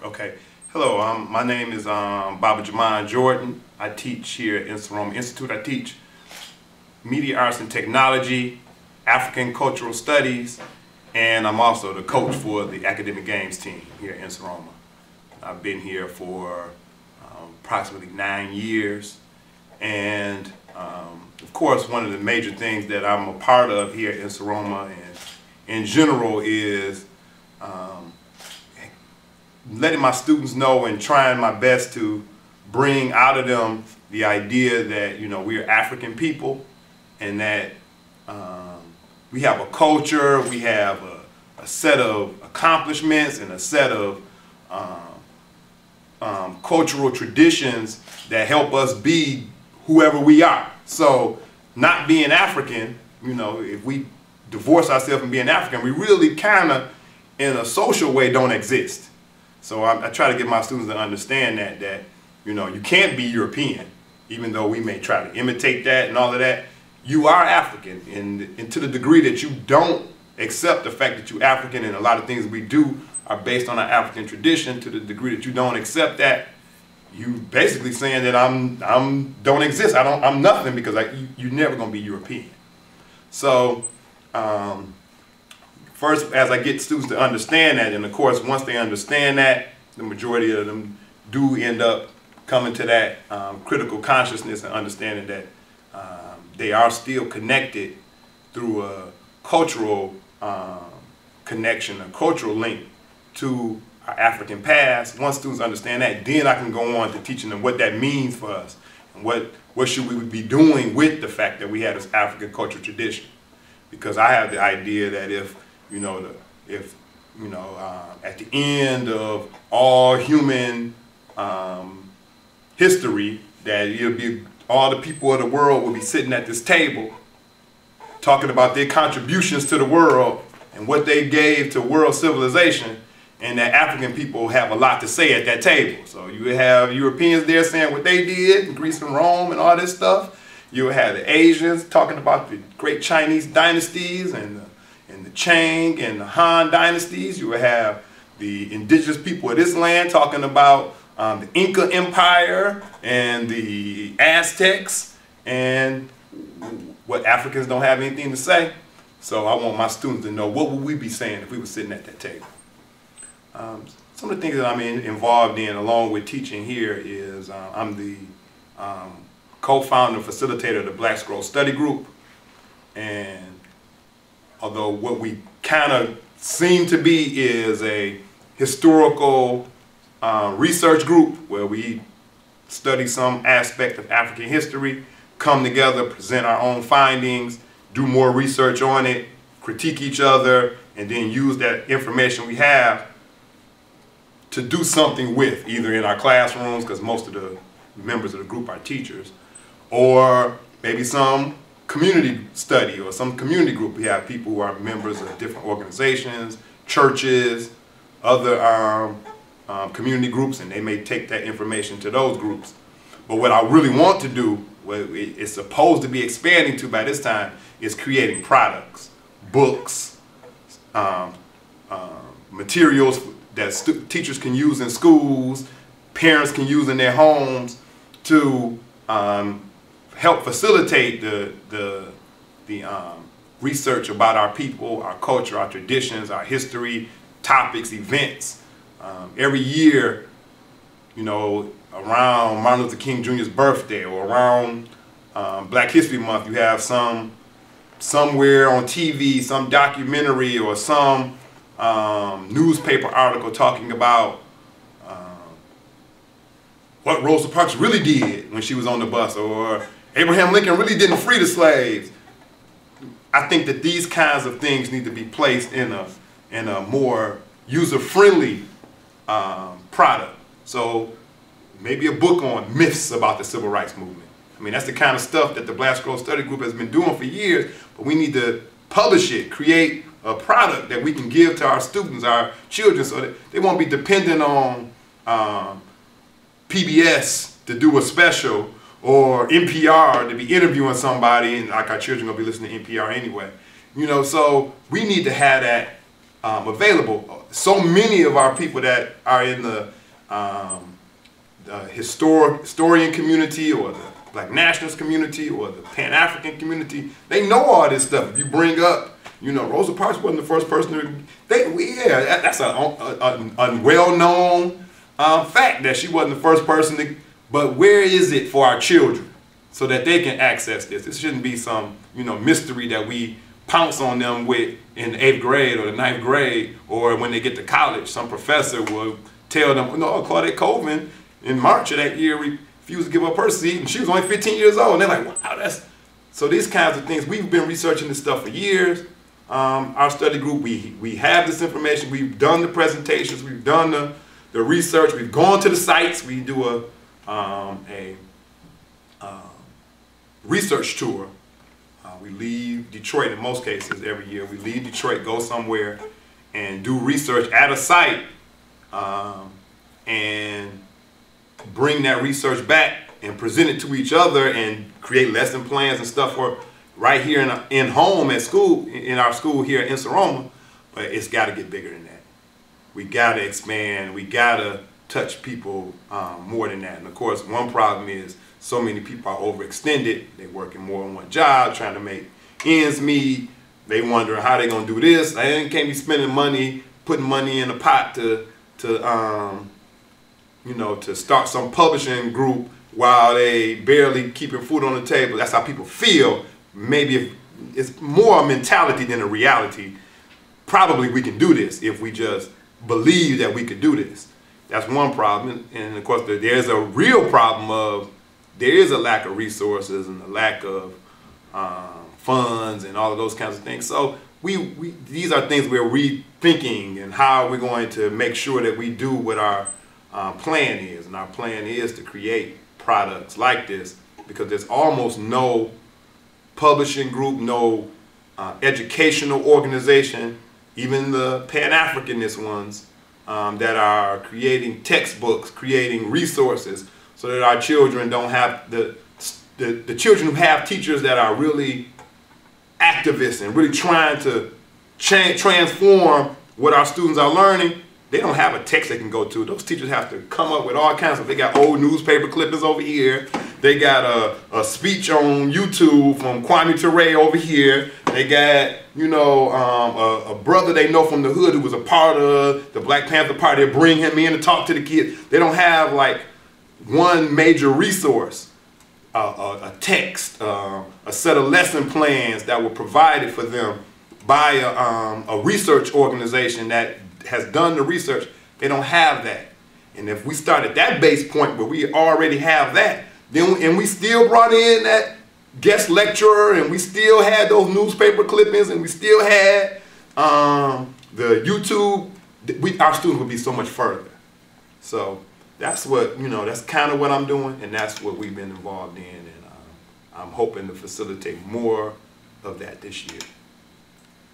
Okay. Hello, my name is Baba Jamon Jordan. I teach here at Roma Institute. I teach Media Arts and Technology, African Cultural Studies, and I'm also the coach for the Academic Games team here at Roma. I've been here for approximately 9 years, and of course one of the major things that I'm a part of here at Roma and in general is letting my students know and trying my best to bring out of them the idea that, you know, we're African people and that we have a culture, we have a set of accomplishments and a set of cultural traditions that help us be whoever we are. So not being African, you know, if we divorce ourselves from being African, we really kind of in a social way don't exist. So I try to get my students to understand that, you know, you can't be European, even though we may try to imitate that and all of that. You are African, and to the degree that you don't accept the fact that you're African, and a lot of things we do are based on our African tradition, to the degree that you don't accept that, you basically saying that don't exist. I'm nothing, because you're never going to be European. So first, as I get students to understand that, and of course once they understand that, the majority of them do end up coming to that critical consciousness and understanding that they are still connected through a cultural connection, a cultural link to our African past. Once students understand that, then I can go on to teaching them what that means for us and what should we be doing with the fact that we have this African cultural tradition. Because I have the idea that if at the end of all human history, that it'll be all the people of the world will be sitting at this table talking about their contributions to the world and what they gave to world civilization, and that African people have a lot to say at that table. So you would have Europeans there saying what they did in Greece and Rome and all this stuff. You would have the Asians talking about the great Chinese dynasties and the Chang and the Han dynasties. You would have the indigenous people of this land talking about the Inca Empire and the Aztecs, and what Africans don't have anything to say. So I want my students to know, what would we be saying if we were sitting at that table? Some of the things that I'm involved in along with teaching here is I'm the co-founder and facilitator of the Black Scroll Study Group. And although what we kind of seem to be is a historical research group where we study some aspect of African history, come together, present our own findings, do more research on it, critique each other, and then use that information we have to do something with, either in our classrooms, because most of the members of the group are teachers, or maybe some community study or some community group. We have people who are members of different organizations, churches, other community groups, and they may take that information to those groups. But what I really want to do, what it's supposed to be expanding to by this time, is creating products, books, materials that teachers can use in schools, parents can use in their homes to help facilitate the research about our people, our culture, our traditions, our history, topics, events. Every year, you know, around Martin Luther King Jr.'s birthday or around Black History Month, you have somewhere on TV, some documentary or some newspaper article talking about what Rosa Parks really did when she was on the bus, or Abraham Lincoln really didn't free the slaves. I think that these kinds of things need to be placed in a more user-friendly product. So maybe a book on myths about the Civil Rights Movement. I mean, that's the kind of stuff that the Black Scroll Study Group has been doing for years, but we need to publish it, create a product that we can give to our students, our children, so that they won't be dependent on PBS to do a special, or NPR to be interviewing somebody, and like our children are going to be listening to NPR anyway. You know, so we need to have that available. So many of our people that are in the historian community or the Black nationalist community or the Pan-African community, they know all this stuff. If you bring up, you know, Rosa Parks wasn't the first person to, that's a well-known fact that she wasn't the first person to, but where is it for our children so that they can access this? This shouldn't be some, you know, mystery that we pounce on them with in the 8th grade or the 9th grade, or when they get to college, some professor will tell them, no, Claudette Colvin in March of that year refused to give up her seat, and she was only 15 years old. And they're like, wow, that's... So these kinds of things, we've been researching this stuff for years. Our study group, we have this information, we've done the presentations, we've done the research, we've gone to the sites, we do a research tour. We leave Detroit in most cases every year. We leave Detroit, go somewhere, and do research at a site, and bring that research back and present it to each other and create lesson plans and stuff for right here in home at school, in our school here in Saroma. But it's got to get bigger than that. We got to expand. We got to touch people more than that. And of course, one problem is so many people are overextended. They're working more than one job, trying to make ends meet. They wonder how they're gonna do this. They can't be spending money, putting money in a pot to you know, to start some publishing group while they barely keeping food on the table. That's how people feel. Maybe if it's more a mentality than a reality. Probably we can do this if we just believe that we could do this. That's one problem. And of course, there's a real problem of there is a lack of resources and a lack of funds and all of those kinds of things. So these are things we're rethinking, and how we're going to make sure that we do what our plan is. And our plan is to create products like this, because there's almost no publishing group, no educational organization, even the Pan-Africanist ones, that are creating textbooks, creating resources, so that our children don't have the children who have teachers that are really activists and really trying to transform what our students are learning. They don't have a text they can go to. Those teachers have to come up with all kinds of, they got old newspaper clippings over here. They got a speech on YouTube from Kwame Ture over here. They got, you know, a brother they know from the hood who was a part of the Black Panther Party. They bring him in to talk to the kids. They don't have like one major resource, a text, a set of lesson plans that were provided for them by a research organization that has done the research. They don't have that. And if we start at that base point where we already have that, then, and we still brought in that guest lecturer, and we still had those newspaper clippings, and we still had the YouTube, our students would be so much further. So that's what, you know, that's kind of what I'm doing, and that's what we've been involved in, and I'm hoping to facilitate more of that this year.